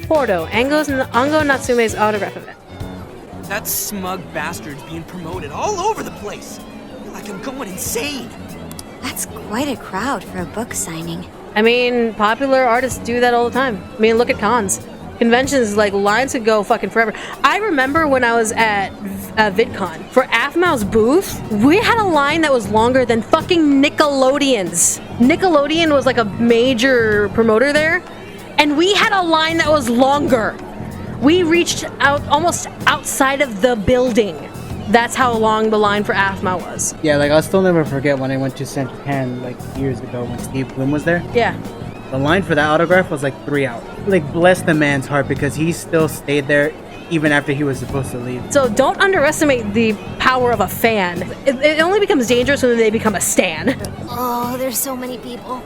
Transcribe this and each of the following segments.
Porto, Ango Natsume's autograph event. That smug bastard's being promoted all over the place. I feel like I'm going insane. That's quite a crowd for a book signing. I mean, popular artists do that all the time. I mean, look at cons. Conventions, like, lines could go fucking forever. I remember when I was at VidCon, for AFMAO's booth, we had a line that was longer than fucking Nickelodeon's. Nickelodeon was like a major promoter there, and we had a line that was longer. We reached out almost outside of the building. That's how long the line for AFMAO was. Yeah, like, I'll still never forget when I went to San Japan, like, years ago when Steve Bloom was there. Yeah. The line for that autograph was like 3 hours. Like, bless the man's heart because he still stayed there even after he was supposed to leave. So don't underestimate the power of a fan. It only becomes dangerous when they become a stan. Oh, there's so many people.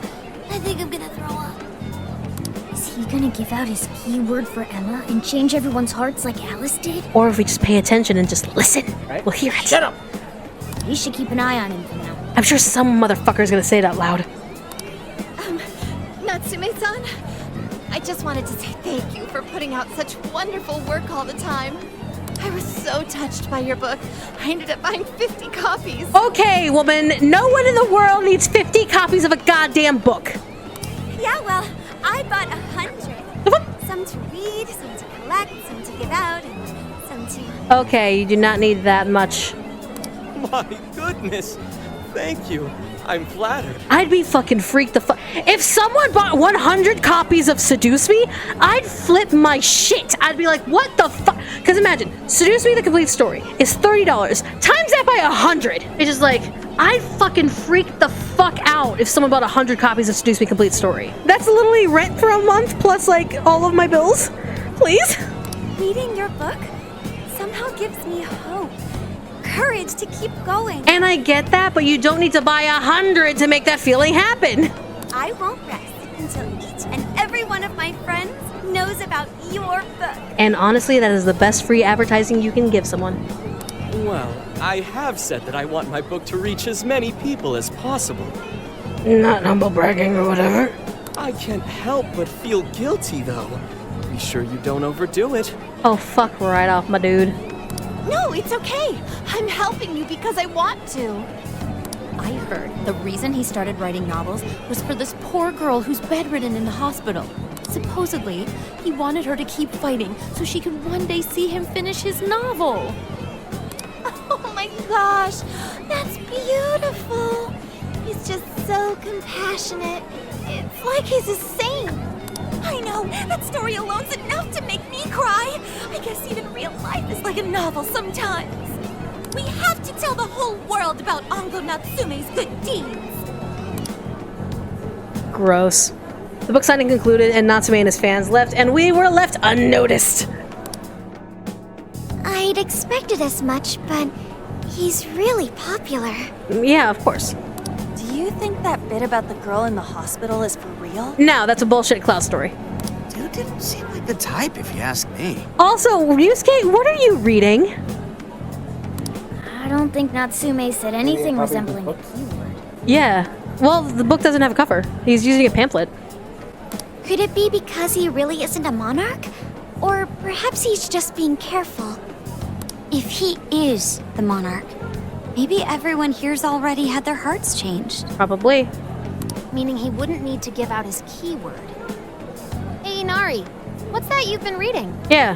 I think I'm gonna throw up. Is he gonna give out his keyword for Emma and change everyone's hearts like Alice did? Or if we just pay attention and just listen, right? We'll hear it. Shut up! We should keep an eye on him for now. I'm sure some motherfucker's gonna say it out loud. Natsume-san, I just wanted to say thank you for putting out such wonderful work all the time. I was so touched by your book. I ended up buying 50 copies. Okay, woman, no one in the world needs 50 copies of a goddamn book. Yeah, well, I bought 100. Some to read, some to collect, some to give out, and some to... Okay, you do not need that much. My goodness. Thank you. I'm flattered. I'd be fucking freaked the fuck. If someone bought 100 copies of Seduce Me, I'd flip my shit. I'd be like, what the fuck? Because imagine, Seduce Me the complete story is $30. Times that by 100. It's just like, I'd fucking freak the fuck out if someone bought 100 copies of Seduce Me complete story. That's literally rent for a month plus like all of my bills. Please? Reading your book somehow gives me hope. Courage to keep going. And I get that, but you don't need to buy 100 to make that feeling happen. I won't rest until each and every one of my friends knows about your book. And honestly, that is the best free advertising you can give someone. Well, I have said that I want my book to reach as many people as possible. Not humble bragging or whatever. I can't help but feel guilty, though. Be sure you don't overdo it. Oh, fuck right off, my dude. No, it's okay. I'm helping you because I want to. I heard the reason he started writing novels was for this poor girl who's bedridden in the hospital. Supposedly, he wanted her to keep fighting so she could one day see him finish his novel. Oh my gosh, that's beautiful. He's just so compassionate. It's like he's a saint. I know, that story alone's enough to make me cry. I guess even real life is like a novel sometimes. We have to tell the whole world about Ango Natsume's good deeds. Gross. The book signing concluded and Natsume and his fans left, and we were left unnoticed. I'd expected as much, but he's really popular. Yeah, of course. Do you think that bit about the girl in the hospital is for real? No, that's a bullshit cloud story. Dude didn't seem like the type, if you ask me. Also, Ryusuke, what are you reading? I don't think Natsume said anything resembling a keyword. Yeah. Well, the book doesn't have a cover. He's using a pamphlet. Could it be because he really isn't a monarch? Or perhaps he's just being careful. If he is the monarch, maybe everyone here's already had their hearts changed. Probably. Meaning he wouldn't need to give out his keyword. Hey, Inari, what's that you've been reading? Yeah.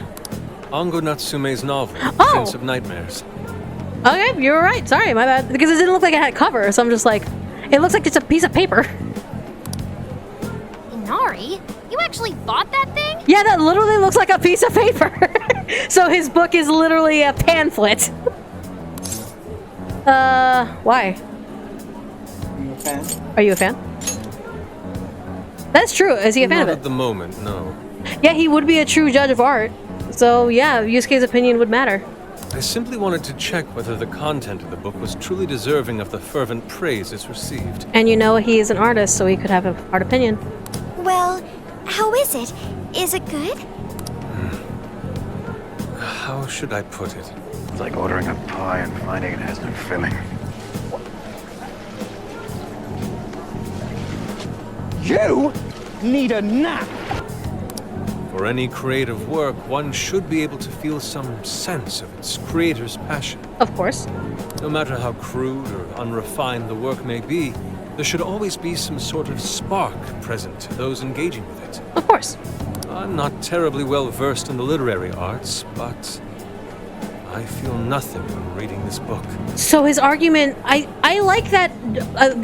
Ango Natsume's novel, Oh. Prince of Nightmares. Okay, you were right. Sorry, my bad. Because it didn't look like it had a cover, so I'm just like, it looks like it's a piece of paper. Inari? You actually bought that thing? Yeah, that literally looks like a piece of paper. So his book is literally a pamphlet. Why? Are you a fan? Are you a fan? That's true. Is he a fan Not of at it? the moment, no. Yeah, he would be a true judge of art. So yeah, Yusuke's opinion would matter. I simply wanted to check whether the content of the book was truly deserving of the fervent praise it's received. And you know he is an artist, so he could have an art opinion. Well, how is it? Is it good? How should I put it? It's like ordering a pie and finding it has no filling. You need a nap. For For any creative work, one should be able to feel some sense of its creator's passion. Of course. No matter how crude or unrefined the work may be, there should always be some sort of spark present to those engaging with it. Of course. I'm not terribly well versed in the literary arts, but I feel nothing when reading this book. So his argument, I like that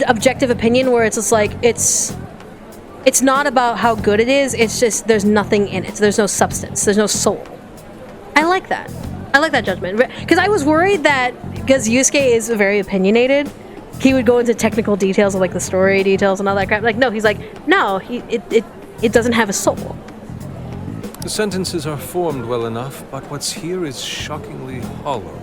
objective opinion where it's just like, it's not about how good it is, it's just there's nothing in it. There's no substance, there's no soul. I like that. I like that judgment. Because I was worried that, because Yusuke is very opinionated, he would go into technical details of like the story details and all that crap. Like, no, he's like, no, it doesn't have a soul. The sentences are formed well enough, but what's here is shockingly hollow.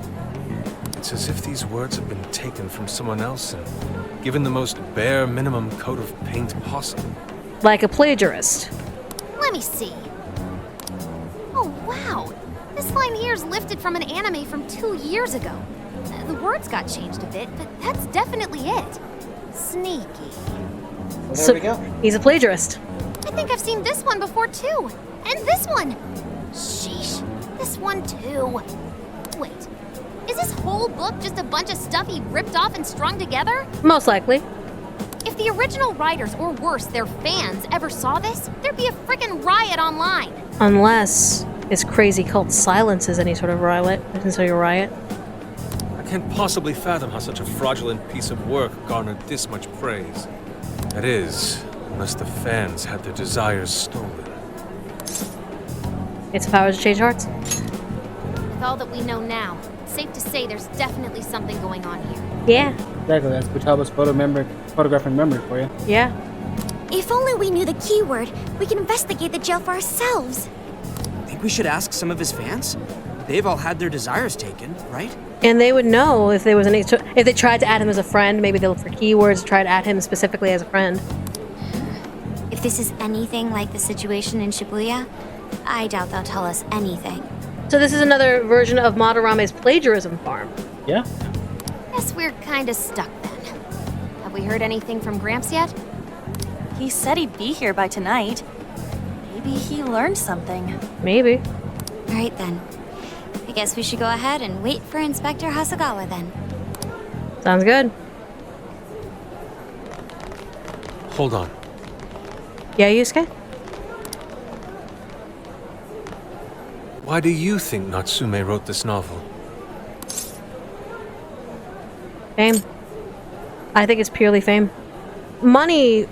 It's as if these words have been taken from someone else and given the most bare minimum coat of paint possible. Like a plagiarist. Let me see. Oh, wow. This line here is lifted from an anime from 2 years ago. The words got changed a bit, but that's definitely it. Sneaky. Well, there So we go. he's a plagiarist. I think I've seen this one before, too. And this one. Sheesh. This one, too. Wait. Is this whole book just a bunch of stuff he ripped off and strung together? Most likely. If the original writers, or worse, their fans, ever saw this, there'd be a frickin' riot online. Unless his crazy cult silences any sort of riot. I can't possibly fathom how such a fraudulent piece of work garnered this much praise. That is, unless the fans had their desires stolen. It's power to change hearts. With all that we know now, it's safe to say there's definitely something going on here. Yeah. Exactly, that's Futaba's photographic memory for you. Yeah. If only we knew the keyword, we can investigate the jail for ourselves. Think we should ask some of his fans? They've all had their desires taken, right? And they would know if there was any. If they tried to add him as a friend, maybe they look for keywords, try to add him specifically as a friend. If this is anything like the situation in Shibuya, I doubt they'll tell us anything. So this is another version of Madarame's plagiarism farm. Yeah. Guess we're kinda stuck then. Have we heard anything from Gramps yet? He said he'd be here by tonight. Maybe he learned something. Maybe. All right then. I guess we should go ahead and wait for Inspector Hasagawa then. Sounds good. Hold on. Yeah, Yusuke? Why do you think Natsume wrote this novel? Fame. I think it's purely fame. Money,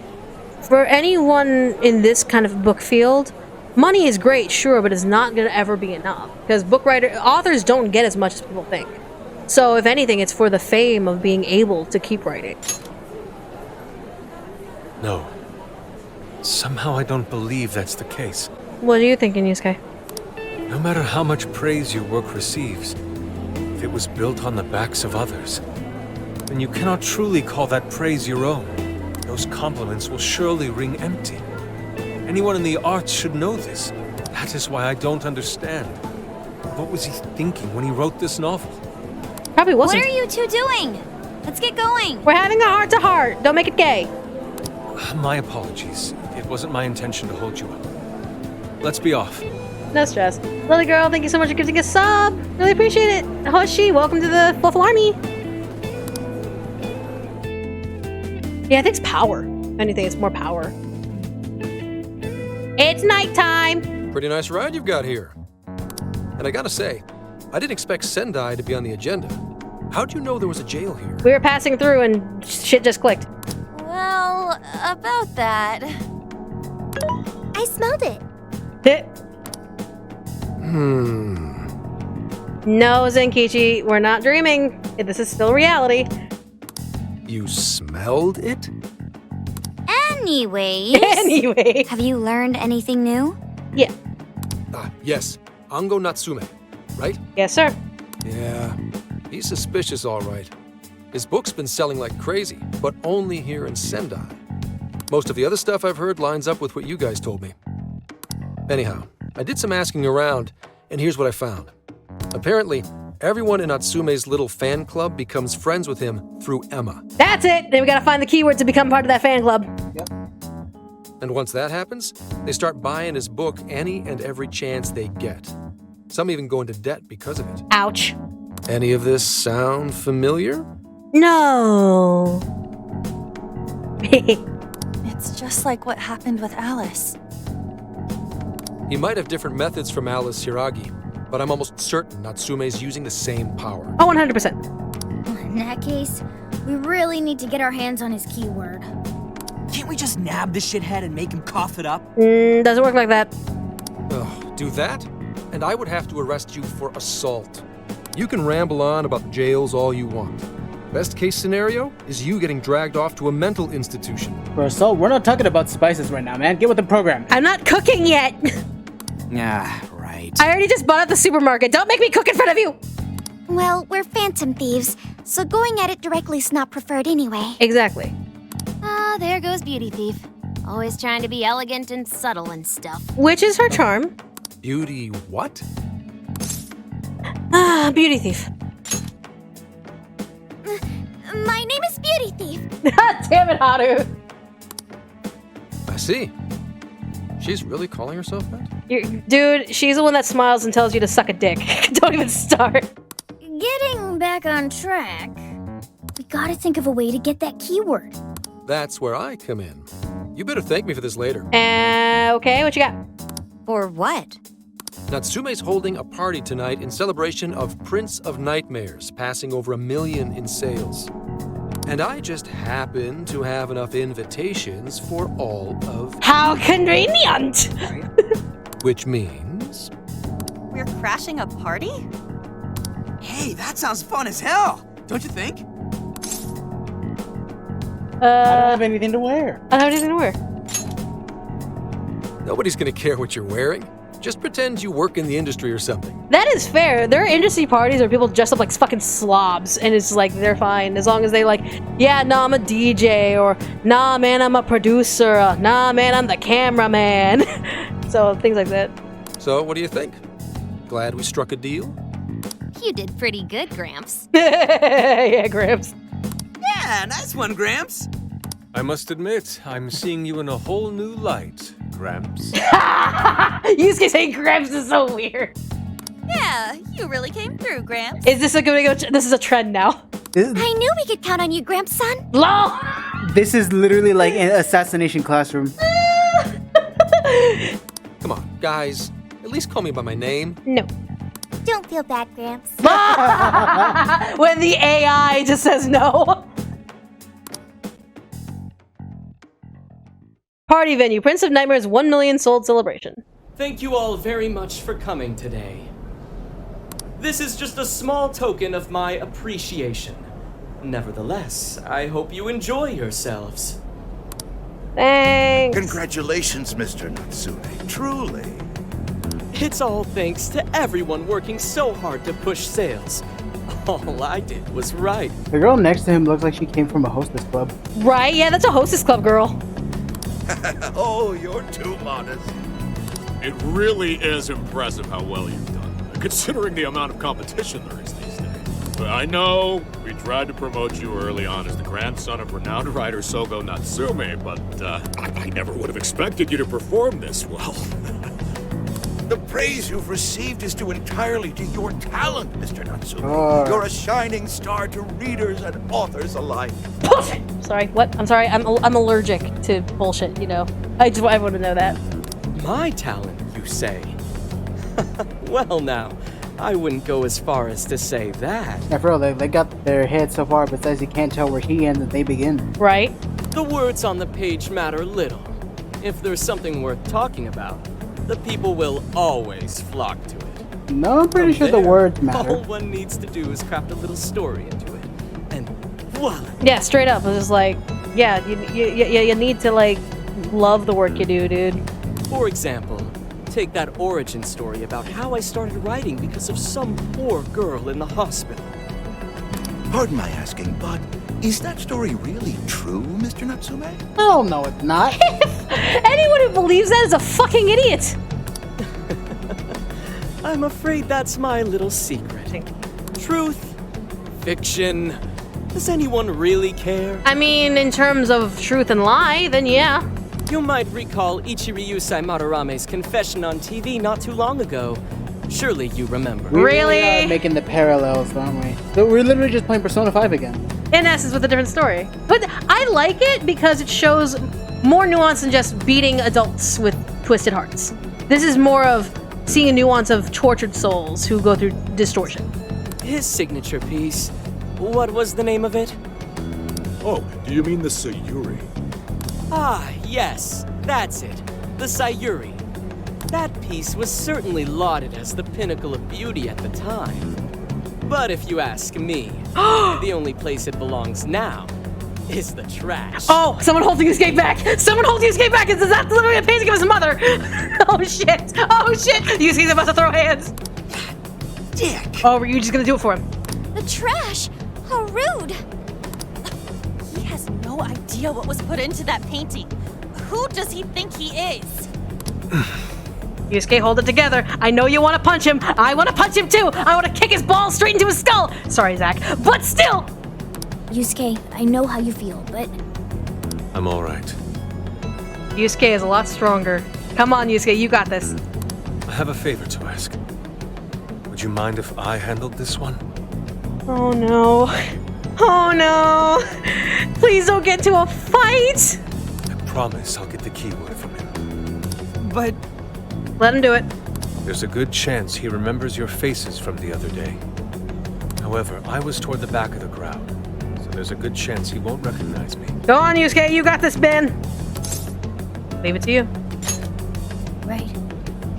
for anyone in this kind of book field, money is great, sure, but it's not going to ever be enough. Because authors don't get as much as people think. So if anything, it's for the fame of being able to keep writing. No. Somehow I don't believe that's the case. What are you thinking, Yusuke? No matter how much praise your work receives, if it was built on the backs of others, then you cannot truly call that praise your own. Those compliments will surely ring empty. Anyone in the arts should know this. That is why I don't understand. What was he thinking when he wrote this novel? Probably wasn't. What are you two doing? Let's get going. We're having a heart-to-heart. Don't make it gay. My apologies. It wasn't my intention to hold you up. Let's be off. No stress. Lily girl, thank you so much for giving a sub. Really appreciate it. Hoshi, welcome to the Fluffle Army. Yeah, I think it's power. If anything, it's more power. It's nighttime. Pretty nice ride you've got here. And I gotta say, I didn't expect Sendai to be on the agenda. How'd you know there was a jail here? We were passing through and shit just clicked. Well, about that. I smelled it. No, Zenkichi, we're not dreaming. This is still reality. You smelled it? Anyways. Anyway. Have you learned anything new? Yeah. Ah, yes. Ango Natsume, right? Yes, sir. Yeah. He's suspicious, all right. His book's been selling like crazy, but only here in Sendai. Most of the other stuff I've heard lines up with what you guys told me. Anyhow, I did some asking around, and here's what I found. Apparently, everyone in Natsume's little fan club becomes friends with him through Emma. That's it. Then we gotta find the keyword to become part of that fan club. And once that happens, they start buying his book any and every chance they get. Some even go into debt because of it. Ouch. Any of this sound familiar? No. It's just like what happened with Alice. He might have different methods from Alice Hiragi, but I'm almost certain Natsume's using the same power. Oh, 100%. In that case, we really need to get our hands on his keyword. Can't we just nab this shithead and make him cough it up? Doesn't work like that. Ugh, do that? And I would have to arrest you for assault. You can ramble on about jails all you want. Best case scenario is you getting dragged off to a mental institution. For assault, we're not talking about spices right now, man. Get with the program. I'm not cooking yet. Ah, right. I already just bought at the supermarket. Don't make me cook in front of you. Well, we're phantom thieves, so going at it directly's not preferred anyway. Exactly. Ah, there goes Beauty Thief. Always trying to be elegant and subtle and stuff. Which is her charm. Beauty what? Beauty thief. My name is Beauty Thief. Damn it, Haru. I see. She's really calling herself that? Dude, she's the one that smiles and tells you to suck a dick. Don't even start. Getting back on track, we gotta think of a way to get that keyword. That's where I come in. You better thank me for this later. Okay, what you got? Or what? Natsume's holding a party tonight in celebration of Prince of Nightmares, passing over 1 million in sales. And I just happen to have enough invitations for all of... How convenient! Which means... We're crashing a party? Hey, that sounds fun as hell, don't you think? I don't have anything to wear. I don't have anything to wear. Nobody's gonna care what you're wearing. Just pretend you work in the industry or something. That is fair. There are industry parties where people dress up like fucking slobs, and it's like, they're fine. As long as they like, yeah, nah, I'm a DJ, or nah, man, I'm a producer, nah, man, I'm the cameraman. So, things like that. So, what do you think? Glad we struck a deal? You did pretty good, Gramps. Yeah, Gramps. Yeah, nice one, Gramps. I must admit, I'm seeing you in a whole new light, Gramps. You saying Gramps is so weird. Yeah, you really came through, Gramps. Is this this is a trend now? I knew we could count on you, Gramps son. LOL! This is literally like an assassination classroom. Come on, guys. At least call me by my name. No. Don't feel bad, Gramps. When the AI just says no. Party venue, Prince of Nightmares 1 million sold celebration. Thank you all very much for coming today. This is just a small token of my appreciation. Nevertheless, I hope you enjoy yourselves. Thanks. Congratulations, Mr. Natsume. Truly. It's all thanks to everyone working so hard to push sales. All I did was write. The girl next to him looks like she came from a hostess club. Right? Yeah, that's a hostess club girl. Oh, you're too modest. It really is impressive how well you've done, considering the amount of competition there is these days. But I know we tried to promote you early on as the grandson of renowned writer Sogo Natsume, but I never would have expected you to perform this well. The praise you've received is due entirely to your talent, Mr. Natsume. You're a shining star to readers and authors alike. Bullshit! Sorry, what? I'm sorry, I'm allergic to bullshit, you know. I want to know that. My talent, you say? Well now, I wouldn't go as far as to say that. Yeah, for real, they got their head so far, but says you can't tell where he ends and they begin. Right? The words on the page matter little. If there's something worth talking about, the people will always flock to it. No, I'm pretty sure the words matter. All one needs to do is craft a little story into it, and voila! Yeah, straight up. It's just like, yeah, you need to like love the work you do, dude. For example, take that origin story about how I started writing because of some poor girl in the hospital. Pardon my asking, but is that story really true, Mr. Natsume? Hell no, it's not. Anyone who believes that is a fucking idiot. I'm afraid that's my little secret. Truth, fiction. Does anyone really care? I mean, in terms of truth and lie, then yeah. You might recall Ichiryu-sai Madarame's confession on TV not too long ago. Surely you remember. We Really? are making the parallels, aren't we? So we're literally just playing Persona 5 again. In essence, with a different story. But I like it because it shows more nuance than just beating adults with twisted hearts. This is more of seeing a nuance of tortured souls who go through distortion. His signature piece. What was the name of it? Oh, do you mean the Sayuri? Ah, yes, that's it. The Sayuri. That piece was certainly lauded as the pinnacle of beauty at the time. But if you ask me, the only place it belongs now is the trash. Oh, someone holding his gate back! Someone holding his gate back! Is that literally a painting of his mother? Oh shit! Oh shit! Yusuke's about to throw hands! Dick! Oh, were you just gonna do it for him? The trash? How rude! He has no idea what was put into that painting. Who does he think he is? Yusuke, hold it together. I know you want to punch him. I want to punch him too. I want to kick his balls straight into his skull. Sorry, Zach, but still. Yusuke, I know how you feel, but I'm all right. Yusuke is a lot stronger. Come on, Yusuke, you got this. I have a favor to ask. Would you mind if I handled this one? Oh no. Oh no. Please don't get into a fight. I promise I'll get the keyword from him. But Let him do it. There's a good chance he remembers your faces from the other day. However, I was toward the back of the crowd, so there's a good chance he won't recognize me. Go on, Yusuke, you got this, Ben. Leave it to you. right.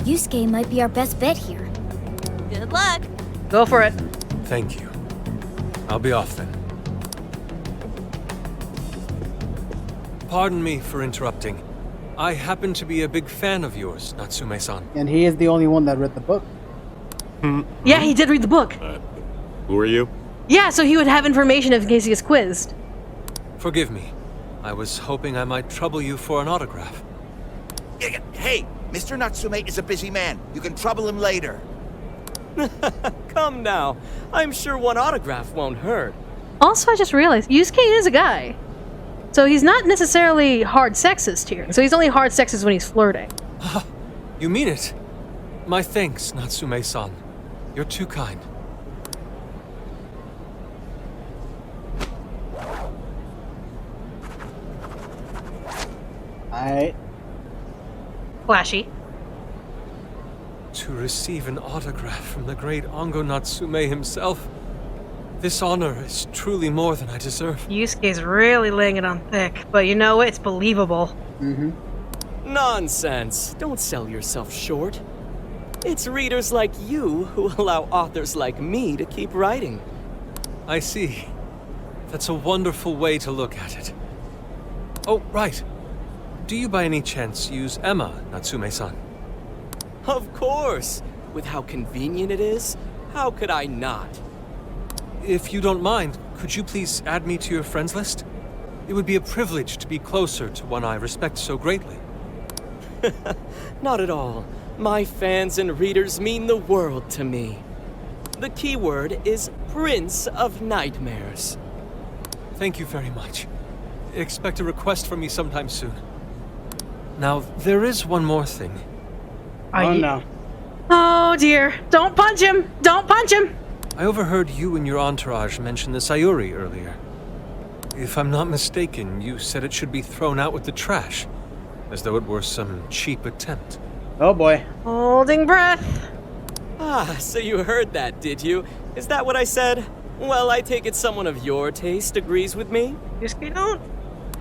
Yusuke might be our best bet here. Good luck. Go for it. Thank you. I'll be off then. Pardon me for interrupting. I happen to be a big fan of yours, Natsume-san. And he is the only one that read the book. Yeah, he did read the book. Who are you? Yeah, so he would have information in case he gets quizzed. Forgive me. I was hoping I might trouble you for an autograph. Hey, Mr. Natsume is a busy man. You can trouble him later. Come now. I'm sure one autograph won't hurt. Also, I just realized Yusuke is a guy. So he's not necessarily hard sexist here. So he's only hard sexist when he's flirting. You mean it? My thanks, Natsume-san. You're too kind. Alright. Flashy. To receive an autograph from the great Ongo Natsume himself, this honor is truly more than I deserve. Yusuke's really laying it on thick, but you know, it's believable. Nonsense. Don't sell yourself short. It's readers like you who allow authors like me to keep writing. I see. That's a wonderful way to look at it. Oh, right. Do you by any chance use Emma, Natsume-san? Of course. With how convenient it is, how could I not? If you don't mind, could you please add me to your friends list? It would be a privilege to be closer to one I respect so greatly. Not at all. My fans and readers mean the world to me. The keyword is Prince of Nightmares. Thank you very much. Expect a request from me sometime soon. Now, there is one more thing. Oh no. Oh dear. Don't punch him! Don't punch him! I overheard you and your entourage mention the Sayuri earlier. If I'm not mistaken, you said it should be thrown out with the trash, as though it were some cheap attempt. Oh boy. Holding breath. Ah, so you heard that, did you? Is that what I said? Well, I take it someone of your taste agrees with me. Yusuke, don't.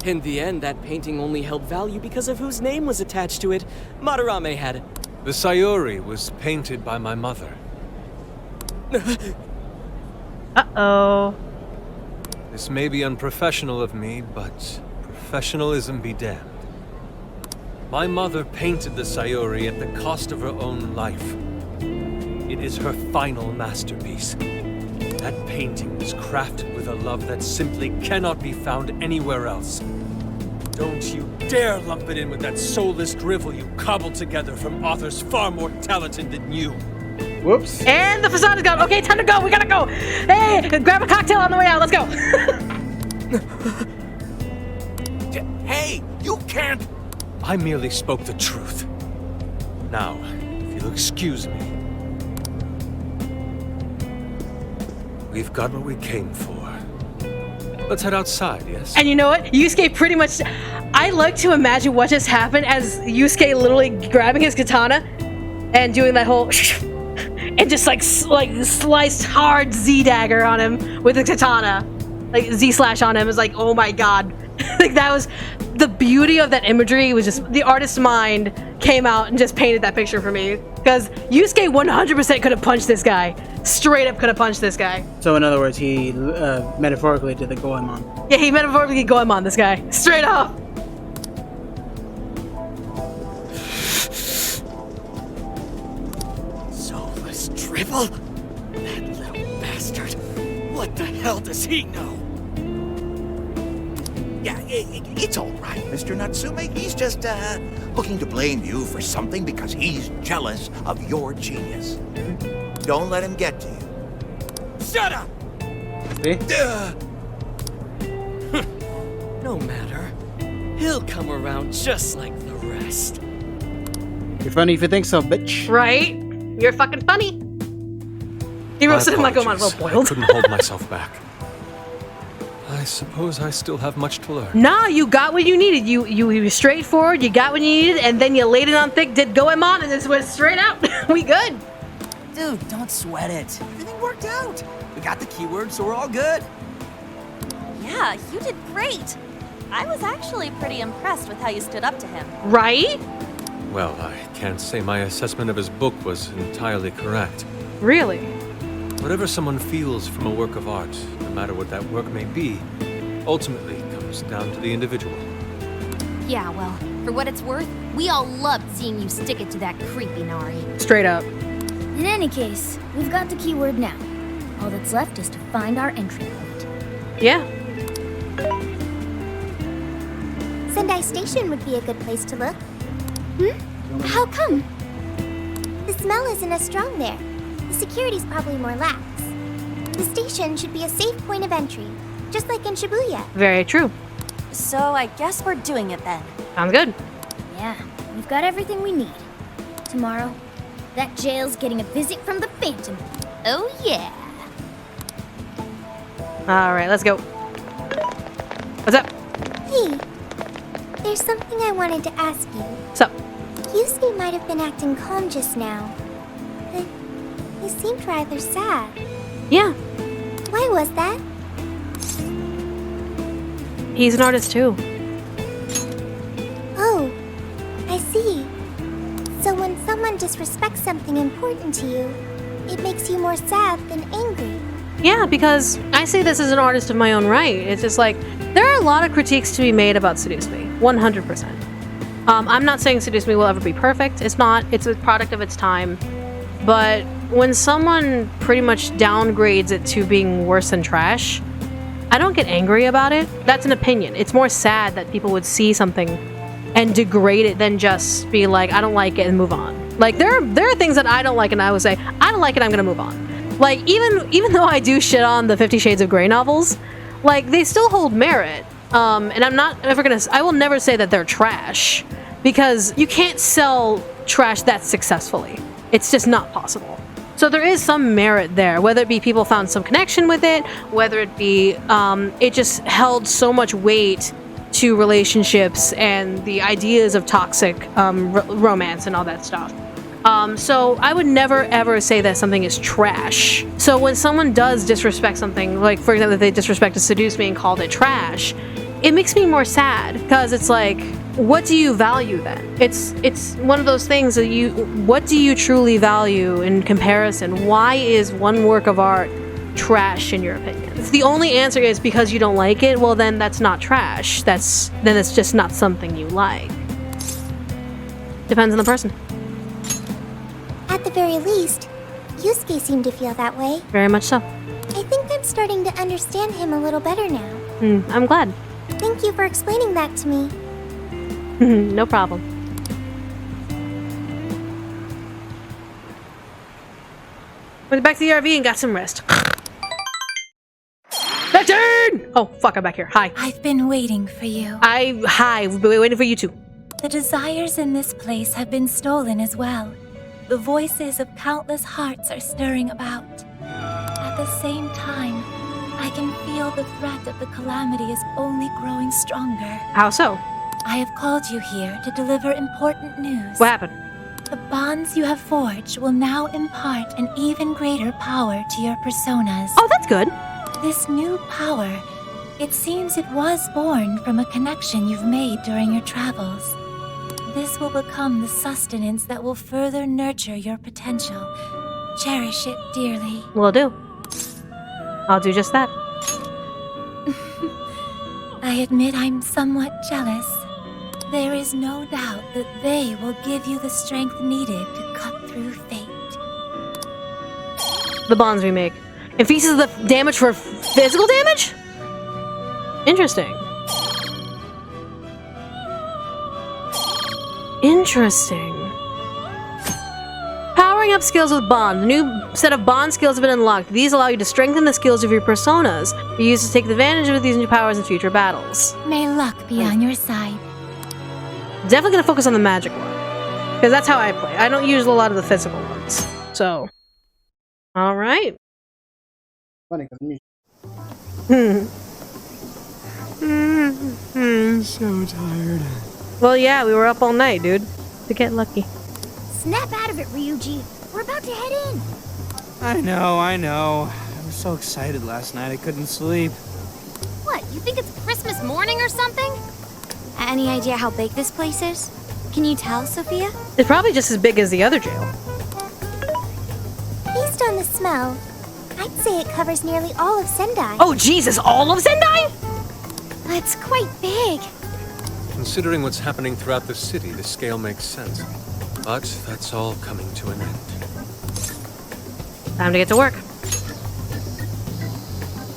In the end, that painting only held value because of whose name was attached to it. Madarame had... The Sayuri was painted by my mother. Uh-oh. This may be unprofessional of me, but professionalism be damned. My mother painted the Sayuri at the cost of her own life. It is her final masterpiece. That painting was crafted with a love that simply cannot be found anywhere else. Don't you dare lump it in with that soulless drivel you cobbled together from authors far more talented than you. Whoops. And the facade is gone. Okay, time to go. We gotta go. Hey, grab a cocktail on the way out. Let's go. Hey, you can't... I merely spoke the truth. Now, if you'll excuse me. We've got what we came for. Let's head outside, yes? And you know what? Yusuke pretty much... I like to imagine what just happened as Yusuke literally grabbing his katana and doing that whole... and just like sliced hard Z dagger on him with the katana. Like Z slash on him. Is like, oh my god. Like that was... The beauty of that imagery was just... The artist's mind came out and just painted that picture for me. Because Yusuke 100% could have punched this guy. Straight up could have punched this guy. So in other words, he metaphorically did the Goemon. Yeah, he metaphorically Goemon this guy. Straight up. Soulless drivel? That little bastard. What the hell does he know? Yeah, it's all right, Mr. Natsume. He's just, looking to blame you for something because he's jealous of your genius. Don't let him get to you. Shut up! See? No matter. He'll come around just like the rest. You're funny if you think so, bitch. Right? You're fucking funny. He roasted him like a well I boiled. couldn't hold myself back. I suppose I still have much to learn. Nah, you got what you needed. You were straightforward, you got what you needed, and then you laid it on thick, did Goemon, and just went straight out. We good. Dude, don't sweat it. Everything worked out. We got the keyword, so we're all good. Yeah, you did great. I was actually pretty impressed with how you stood up to him. Right? Well, I can't say my assessment of his book was entirely correct. Really? Whatever someone feels from a work of art, no matter what that work may be, ultimately comes down to the individual. Yeah, well, for what it's worth, we all loved seeing you stick it to that creepy Nari. Straight up. In any case, we've got the keyword now. All that's left is to find our entry point. Yeah. Sendai Station would be a good place to look. How come? The smell isn't as strong there. The security's probably more lax. The station should be a safe point of entry, just like in Shibuya. Very true. So I guess we're doing it then. Sounds good. Yeah, we've got everything we need. Tomorrow, that jail's getting a visit from the Phantom. Oh yeah. Alright, let's go. What's up? Hey, there's something I wanted to ask you. What's up? Yusuke might have been acting calm just now, but he seemed rather sad. Yeah. Why was that? He's an artist too. Oh, I see. So when someone disrespects something important to you, it makes you more sad than angry. Yeah, because I say this as an artist of my own right. It's just like, there are a lot of critiques to be made about Seduce Me. 100%. I'm not saying Seduce Me will ever be perfect. It's not. It's a product of its time. But when someone pretty much downgrades it to being worse than trash, I don't get angry about it. That's an opinion. It's more sad that people would see something and degrade it than just be like, I don't like it and move on. Like, there are things that I don't like and I would say, I don't like it, I'm gonna move on. Like, even though I do shit on the 50 Shades of Grey novels, like, they still hold merit. And I will never say that they're trash, because you can't sell trash that successfully. It's just not possible. So there is some merit there, whether it be people found some connection with it, whether it be it just held so much weight to relationships and the ideas of toxic romance and all that stuff. So I would never ever say that something is trash. So when someone does disrespect something, like for example, if they disrespected Seduce Me and called it trash, it makes me more sad, because it's like, what do you value then? It's one of those things that what do you truly value in comparison? Why is one work of art trash in your opinion? If the only answer is because you don't like it, well then that's not trash. Then it's just not something you like. Depends on the person. At the very least, Yusuke seemed to feel that way. Very much so. I think I'm starting to understand him a little better now. I'm glad. Thank you for explaining that to me. No problem. Went back to the RV and got some rest. 15! Oh, fuck, I'm back here. Hi. I've been waiting for you. Hi, we've been waiting for you too. The desires in this place have been stolen as well. The voices of countless hearts are stirring about. At the same time, I can feel the threat of the calamity is only growing stronger. How so? I have called you here to deliver important news. What happened? The bonds you have forged will now impart an even greater power to your personas. Oh, that's good. This new power, it seems it was born from a connection you've made during your travels. This will become the sustenance that will further nurture your potential. Cherish it dearly. Will do. I'll do just that. I admit I'm somewhat jealous. There is no doubt that they will give you the strength needed to cut through fate. The bonds we make. Increases the damage for physical damage? Interesting. Interesting. Powering up skills with bond. The new set of bond skills have been unlocked. These allow you to strengthen the skills of your personas. You use to take advantage of these new powers in future battles. May luck be on your side. Definitely gonna focus on the magic one. Because that's how I play. I don't use a lot of the physical ones. So. Alright. Funny because I'm so tired. Well, yeah, we were up all night, dude. To get lucky. Snap out of it, Ryuji. We're about to head in. I know. I was so excited last night I couldn't sleep. What, you think it's Christmas morning or something? Any idea how big this place is? Can you tell, Sophia? It's probably just as big as the other jail. Based on the smell, I'd say it covers nearly all of Sendai. Oh, Jesus, all of Sendai? That's quite big. Considering what's happening throughout the city, the scale makes sense. But that's all coming to an end. Time to get to work.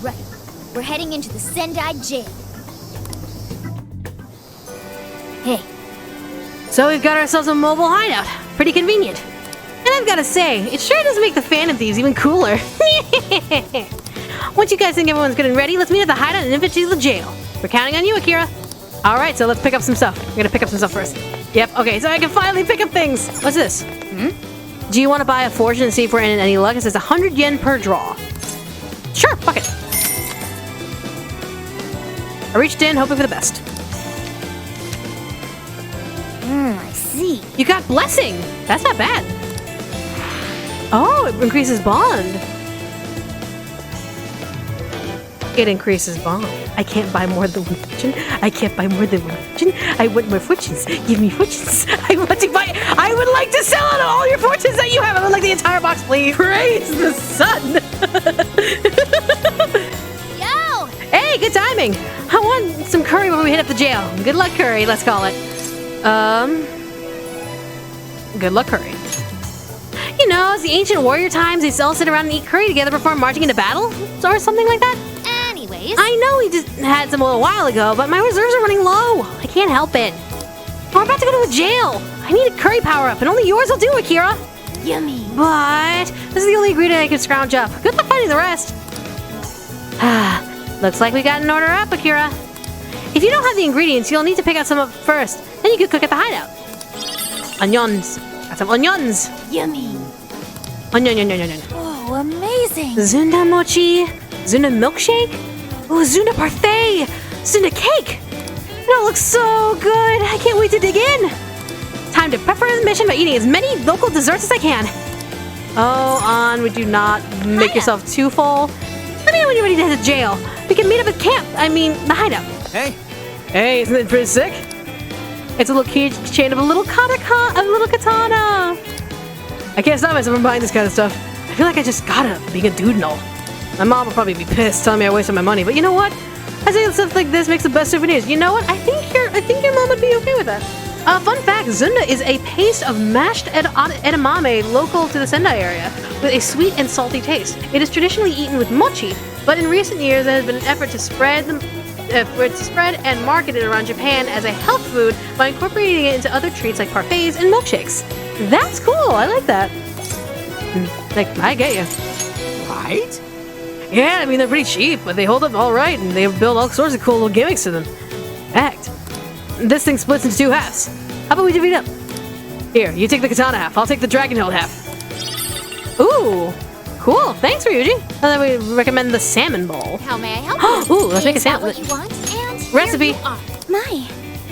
Right. We're heading into the Sendai jail. Hey. So we've got ourselves a mobile hideout. Pretty convenient. And I've got to say, it sure does make the Phantom Thieves even cooler. Once you guys think everyone's good and ready, let's meet at the hideout and infantry the jail. We're counting on you, Akira. Alright, so let's pick up some stuff. We're gonna pick up some stuff first. Yep, okay, so I can finally pick up things. What's this? Do you want to buy a fortune and see if we're in any luck? It says 100 yen per draw. Sure, fuck it. I reached in, hoping for the best. I see. You got blessing. That's not bad. Oh, it increases bond. It increases bond. I can't buy more than one fortune. I can't buy more than one fortune. I want more fortunes. Give me fortunes. I want to buy. I would like to sell out all your fortunes that you have. I would like the entire box, please. Praise the sun. Yo! Hey, good timing. I want some curry when we hit up the jail. Good luck, curry. Let's call it. Good luck, curry. You know, it's the ancient warrior times. They all sit around and eat curry together before marching into battle, or something like that. Anyways. I know we just had some a little while ago, but my reserves are running low. I can't help it. We're about to go to a jail. I need a curry power-up, and only yours will do, Akira. Yummy. But this is the only ingredient I can scrounge up. Good luck finding the rest. Looks like we got an order up, Akira. If you don't have the ingredients, you'll need to pick out some up first. Then you can cook at the hideout. Onions. Got some onions. Yummy. Onion. Oh, amazing. Zunda mochi. Zunda milkshake. Oh, Zunda parfait. Zunda cake. It all looks so good. I can't wait to dig in. Time to prep for the mission by eating as many local desserts as I can. Oh, would you not make yourself too full? Let me know when you're ready to head to jail. We can meet up at camp. The hideout. Hey, isn't it pretty sick? It's a little keychain of a little katana. I can't stop myself from buying this kind of stuff. I feel like I just gotta, being a dude and all. My mom will probably be pissed telling me I wasted my money, but you know what? I think stuff like this makes the best souvenirs. You know what? I think your mom would be okay with that. Fun fact, Zunda is a paste of mashed edamame local to the Sendai area, with a sweet and salty taste. It is traditionally eaten with mochi, but in recent years there has been an effort to spread and market it around Japan as a health food by incorporating it into other treats like parfaits and milkshakes. That's cool. I like that. I get you. Right? Yeah, they're pretty cheap, but they hold up all right, and they build all sorts of cool little gimmicks to them. Fact. This thing splits into two halves. How about we divvy it up? Here, you take the katana half. I'll take the dragon hilt half. Ooh, cool. Thanks, Ryuji. And then we recommend the salmon bowl. How may I help Ooh, let's make a Is that salmon. what you want? And Recipe. here you are. My.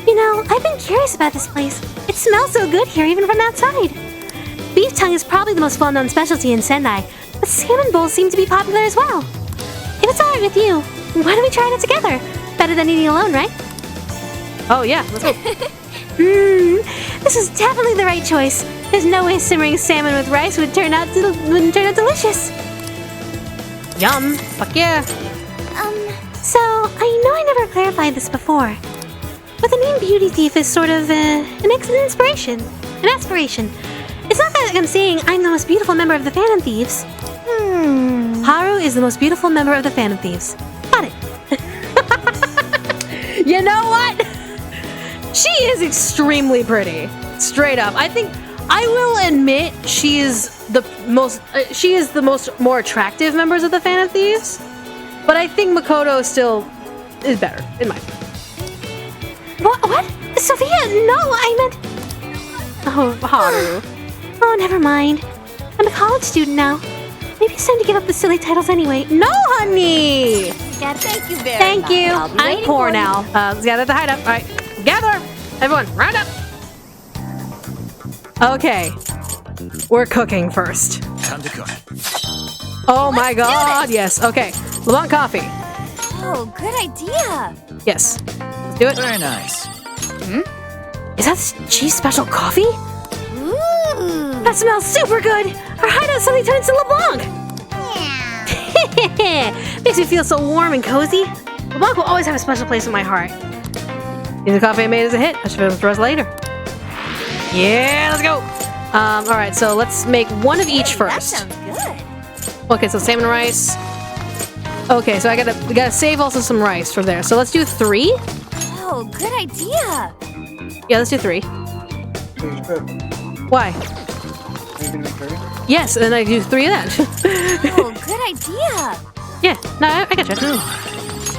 You know, I've been curious about this place. It smells so good here, even from outside. Beef tongue is probably the most well-known specialty in Sendai, but salmon bowls seem to be popular as well. If it's alright with you, why don't we try it together? Better than eating alone, right? Oh yeah, let's go. This is definitely the right choice. There's no way simmering salmon with rice wouldn't turn out delicious. Yum. Fuck yeah. So, I know I never clarified this before, but the name Beauty Thief is sort of an inspiration, an aspiration. It's not that I'm saying I'm the most beautiful member of the Phantom Thieves. Haru is the most beautiful member of the Phantom Thieves. Got it. You know what? She is extremely pretty. Straight up. I think I will admit she is the most more attractive members of the Phantom Thieves. But I think Makoto still is better, in my opinion. What? Sophia, no, I meant... Oh, Haru. Oh, never mind. I'm a college student now. Maybe it's time to give up the silly titles anyway. No, honey! Yeah, thank you very Thank much. you. I'll be I'm waiting poor for you. now. Let's gather at the hideout. All right, gather! Everyone, round up! Okay. We're cooking first. Time to cook. Oh my god, yes. Okay. LeBlanc coffee. Oh, good idea. Yes. Let's do it. Very nice. Is that Chief's special coffee? Ooh. That smells super good. Our hideout suddenly turns to LeBlanc. Makes me feel so warm and cozy. LeBlanc will always have a special place in my heart. The coffee I made is a hit. I should finish the rest later. Yeah, let's go. All right, so let's make one of each first. That sounds good. Okay, so salmon rice. Okay, so we gotta save also some rice from there. So let's do 3. Oh, good idea. Yeah, let's do 3. Why? Yes, and then I do 3 of that. Oh, good idea. Yeah, no, I gotcha.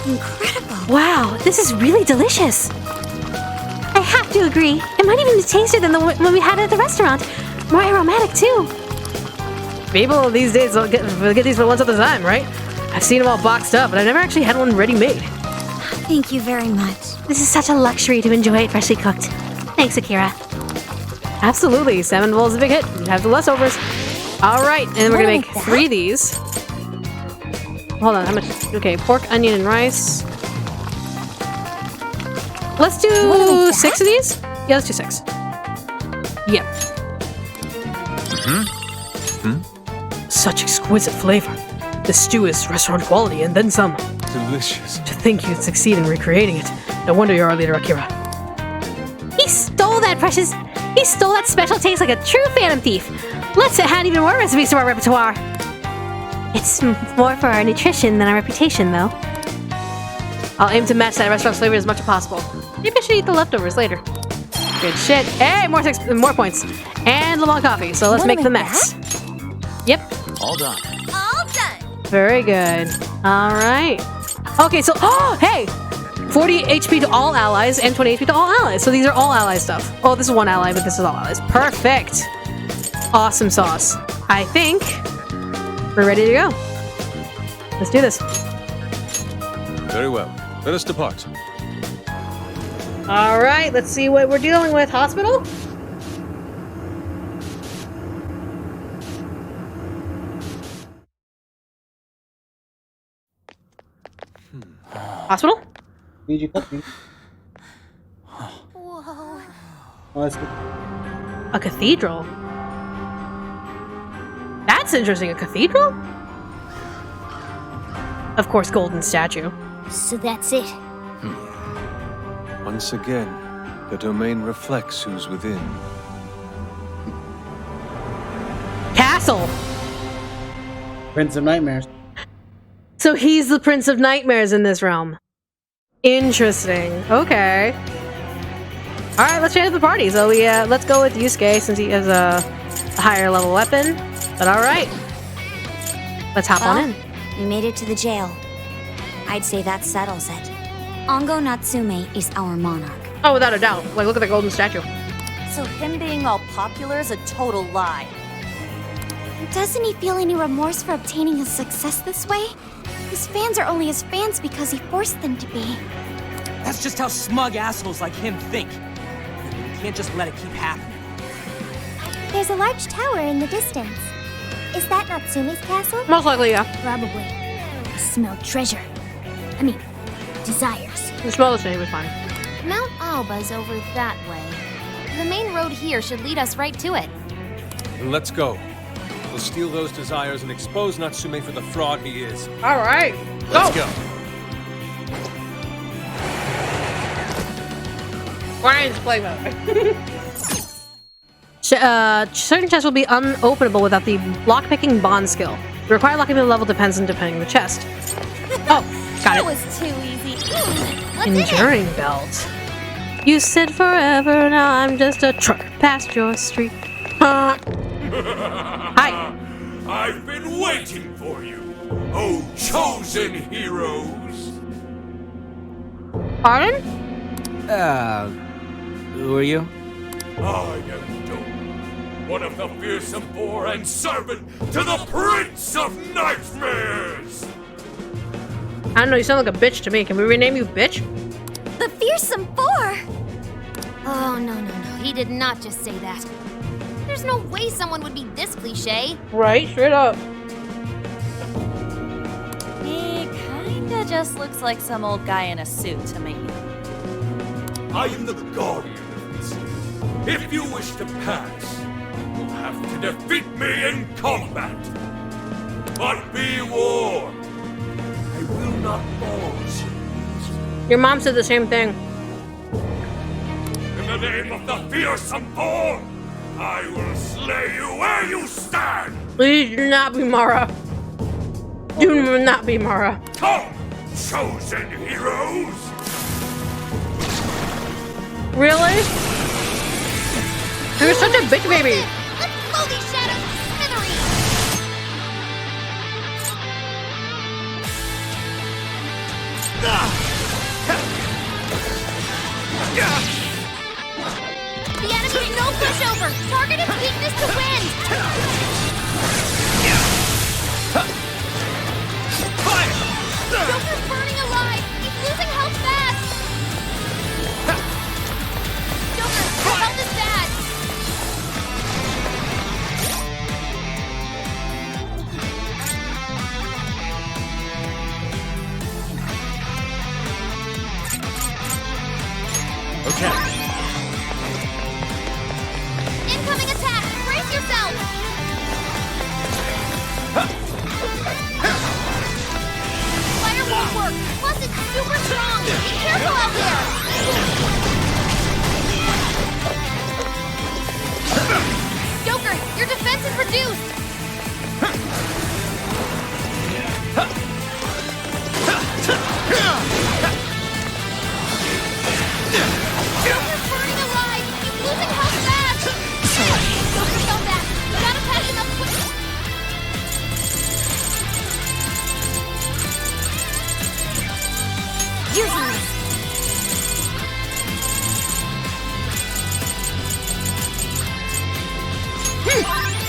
Incredible. Wow, this is really delicious. I have to agree. It might even be tastier than the one we had at the restaurant. More aromatic, too. People these days don't get these for once at a time, right? I've seen them all boxed up, but I've never actually had one ready made. Thank you very much. This is such a luxury to enjoy it freshly cooked. Thanks, Akira. Absolutely, salmon bowl is a big hit. You have the leftovers. All right, and we're gonna make 3 of these. Hold on, how much? Okay, pork, onion, and rice. Let's do 6 of these. Yeah, let's do 6. Yep. Such exquisite flavor. The stew is restaurant quality and then some. Delicious. To think you'd succeed in recreating it. No wonder you're our leader, Akira. He stole that, Precious. He stole that special taste like a true Phantom Thief. Let's add even more recipes to our repertoire. It's more for our nutrition than our reputation, though. I'll aim to match that restaurant's flavor as much as possible. Maybe I should eat the leftovers later. Good shit. Hey, more points. And LeBlanc coffee. So let's make the mix. Yep. All done. All done. Very good. All right. Okay, so, hey! 40 HP to all allies and 20 HP to all allies. So these are all ally stuff. Oh, this is one ally, but this is all allies. Perfect. Awesome sauce. I think we're ready to go. Let's do this. Very well. Let us depart. All right, let's see what we're dealing with. Hospital? Hospital? Need you cut me. Whoa. Oh, that's good. A cathedral? That's interesting. A cathedral? Of course, golden statue. So that's it. Once again, the domain reflects who's within. Castle! Prince of Nightmares. So he's the Prince of Nightmares in this realm. Interesting. Okay. All right, let's change the party. So let's go with Yusuke since he has a higher level weapon. But all right, let's hop on in. We made it to the jail. I'd say that settles it. Ongo Natsume is our monarch. Oh, without a doubt. Like, look at the golden statue. So him being all popular is a total lie. Doesn't he feel any remorse for obtaining his success this way? His fans are only his fans because he forced them to be. That's just how smug assholes like him think. You can't just let it keep happening. There's a large tower in the distance. Is that Natsume's castle? Most likely, yeah. Probably. I smell treasure. I mean, desires. The smell the same is fine. Mount Alba's over that way. The main road here should lead us right to it. Then let's go. We'll steal those desires and expose Natsume for the fraud he is. All right. Let's go. Bryan's play mode. Certain chests will be unopenable without the lockpicking bond skill. The required lockpicking level depends on depending the chest. Oh, got That it. was too easy. What's in it? Enduring belt. You said forever, now I'm just a truck past your street. Hi. I've been waiting for you, oh chosen heroes. Pardon? Who are you? I am Doom, one of the fearsome four and servant to the Prince of Nightmares. I don't know, you sound like a bitch to me. Can we rename you bitch? The Fearsome Four! Oh, no. He did not just say that. There's no way someone would be this cliche. Right, straight up. He kinda just looks like some old guy in a suit to me. I am the guardian of this. If you wish to pass, you'll have to defeat me in combat. But be warned, I will not fall so easily. Your mom said the same thing. In the name of the fearsome four, I will slay you where you stand! Please do not be Mara. Do not be Mara. Come, chosen heroes! Really? You're such a bitch baby. Let's blow these shadows to smithereens! The enemy's no pushover! Target its weakness to win! Joker's burning alive! He's losing health fast! Joker, your health is bad! Okay. Incoming attack! Brace yourself! Fire won't work! Plus it's super strong! Be careful out there! Joker, your defense is reduced! Joker's burning alive! He's losing health fast! Joker fell back! You gotta patch him up quick! Using this.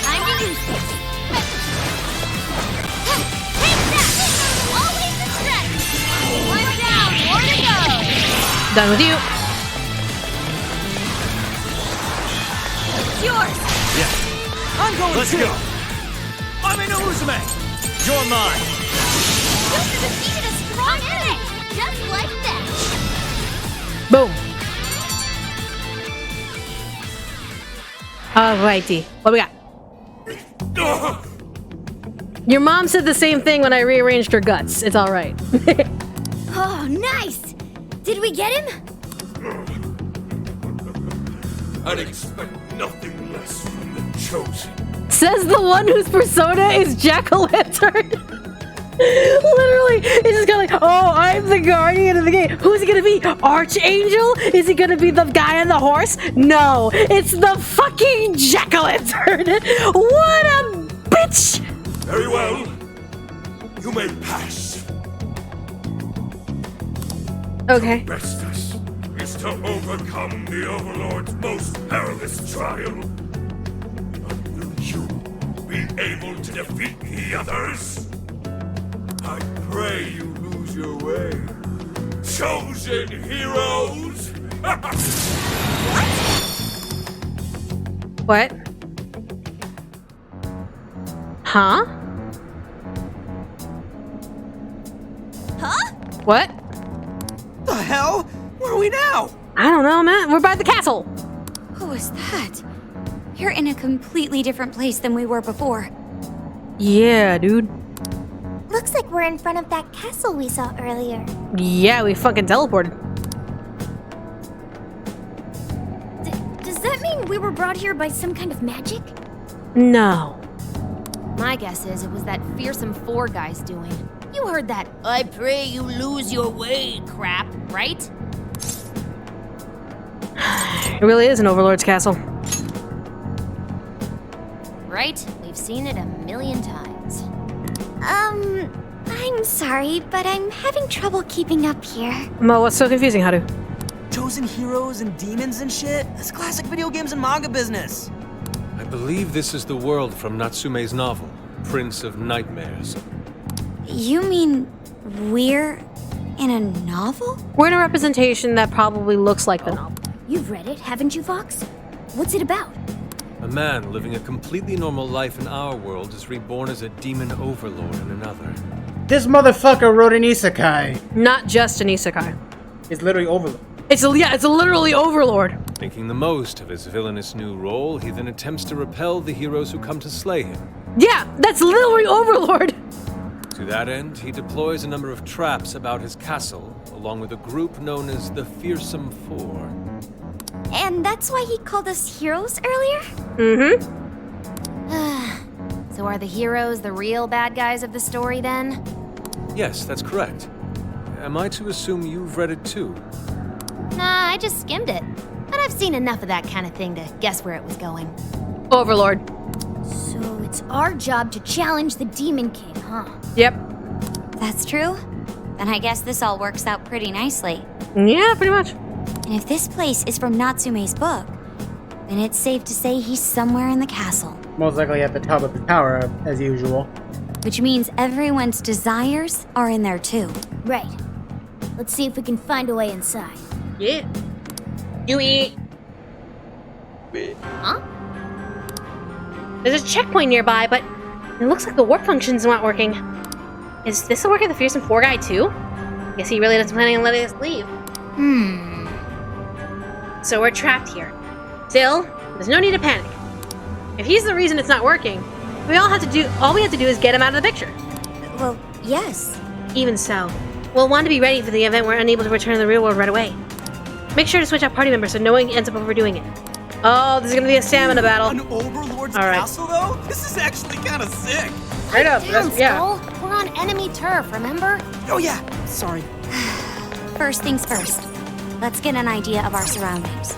Time to use this! Take that! Always the stretch! One down, more to go! Done with you. It's yours! I'm going Let's too! go. I'm in Uzume! You're mine! Joker defeated a strong enemy! Just like that! Boom. Alrighty. What we got? Your mom said the same thing when I rearranged her guts. It's alright. Oh, nice! Did we get him? I'd expect nothing less from the chosen. Says the one whose persona is Jack-o'-lantern. Literally, it's just kind of like, oh, I'm the guardian of the game. Who's it gonna be? Archangel? Is it gonna be the guy on the horse? No, it's the fucking Jack-o'-lantern. What a bitch! Very well. You may pass. Okay. Best us is to open overcome the Overlord's most perilous trial. But will you be able to defeat the others? I pray you lose your way. Chosen heroes! What? Huh? Huh? What? The hell? Where are we now? I don't know, man. We're by the castle. Who was that? You're in a completely different place than we were before. Yeah, dude. Looks like we're in front of that castle we saw earlier. Yeah, we fucking teleported. Does that mean we were brought here by some kind of magic? No. My guess is it was that fearsome four guy's doing. You heard that "I pray you lose your way" crap, right? It really is an Overlord's castle. Right? We've seen it a million times. I'm sorry, but I'm having trouble keeping up here. Mo, what's so confusing, Haru? Chosen heroes and demons and shit? That's classic video games and manga business. I believe this is the world from Natsume's novel, Prince of Nightmares. You mean we're in a novel? We're in a representation that probably looks like the novel. You've read it, haven't you, Fox? What's it about? A man living a completely normal life in our world is reborn as a demon overlord in another. This motherfucker wrote an isekai. Not just an isekai. It's literally Overlord. It's literally Overlord. Making the most of his villainous new role, he then attempts to repel the heroes who come to slay him. Yeah, that's literally Overlord. To that end, he deploys a number of traps about his castle, along with a group known as the Fearsome Four. And that's why he called us heroes earlier? Mm-hmm. So are the heroes the real bad guys of the story then? Yes, that's correct. Am I to assume you've read it too? Nah, I just skimmed it. But I've seen enough of that kind of thing to guess where it was going. Overlord. So it's our job to challenge the Demon King, huh? Yep. That's true. Then I guess this all works out pretty nicely. Yeah, pretty much. And if this place is from Natsume's book, then it's safe to say he's somewhere in the castle. Most likely at the top of the tower, as usual. Which means everyone's desires are in there too. Right. Let's see if we can find a way inside. Yeah. You eat. Huh? There's a checkpoint nearby, but it looks like the warp function's not working. Is this the work of the Fearsome Four guy too? Guess he really doesn't plan on letting us leave. So we're trapped here. Still, there's no need to panic. If he's the reason it's not working, all we have to do is get him out of the picture. Well, yes. Even so, we'll want to be ready for the event we're unable to return to the real world right away. Make sure to switch out party members so no one ends up overdoing it. Oh, this is gonna be a stamina battle. An Overlord's All right. castle, though? This is actually kind of sick. Right up, Damn, yeah. Skull. We're on enemy turf, remember? Oh, yeah. Sorry. First things first. Let's get an idea of our surroundings.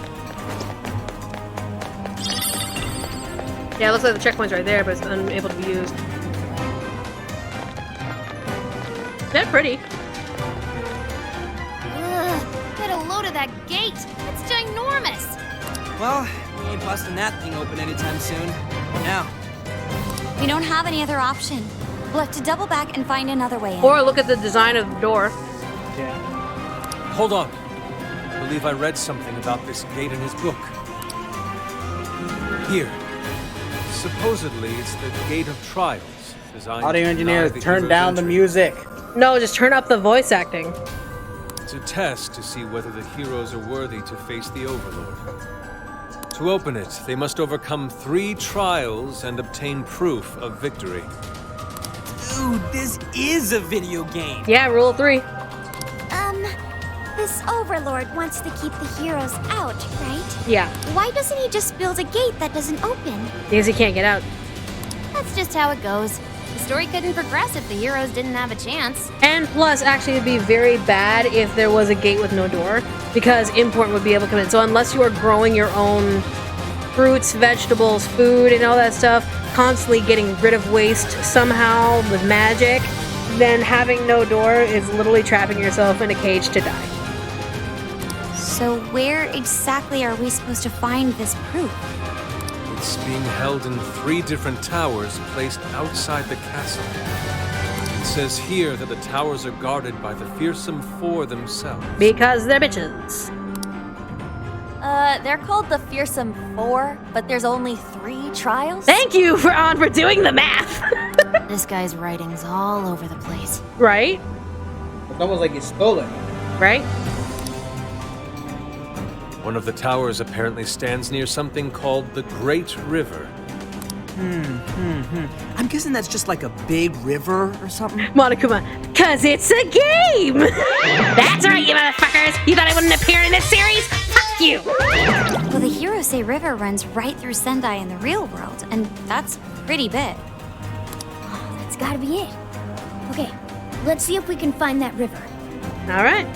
Yeah, it looks like the checkpoint's right there, but it's unable to be used. They're pretty. Get a load of that gate. It's ginormous. Well, we ain't busting that thing open anytime soon. Now. We don't have any other option. We'll have to double back and find another way in. Or look at the design of the door. Hold on. I believe I read something about this gate in his book. Here. Supposedly, it's the Gate of Trials, designed Audio to engineers, deny the turn hero's down the entry. music. No, just turn up the voice acting. It's a test to see whether the heroes are worthy to face the Overlord. To open it, they must overcome 3 trials and obtain proof of victory. Dude, this is a video game. Yeah, rule of 3. This Overlord wants to keep the heroes out, right? Yeah, Why doesn't he just build a gate that doesn't open? because he can't get out. That's just how it goes. The story couldn't progress if the heroes didn't have a chance. And plus, actually, it'd be very bad if there was a gate with no door, because import would be able to come in. So unless you are growing your own fruits, vegetables, food, and all that stuff, constantly getting rid of waste somehow with magic, then having no door is literally trapping yourself in a cage to die. So where exactly are we supposed to find this proof? It's being held in 3 different towers placed outside the castle. It says here that the towers are guarded by the fearsome 4 themselves. Because they're bitches. They're called the Fearsome 4, but there's only 3 trials? Thank you, for doing the math. This guy's writing's all over the place. Right? It's almost like he stole it. Right? One of the towers apparently stands near something called the Great River. I'm guessing that's just like a big river or something. Monokuma, cause it's a game! That's right, you motherfuckers! You thought I wouldn't appear in this series? Fuck you! Well, the Hirose River runs right through Sendai in the real world, and that's pretty big. That's gotta be it. Okay, let's see if we can find that river. Alright.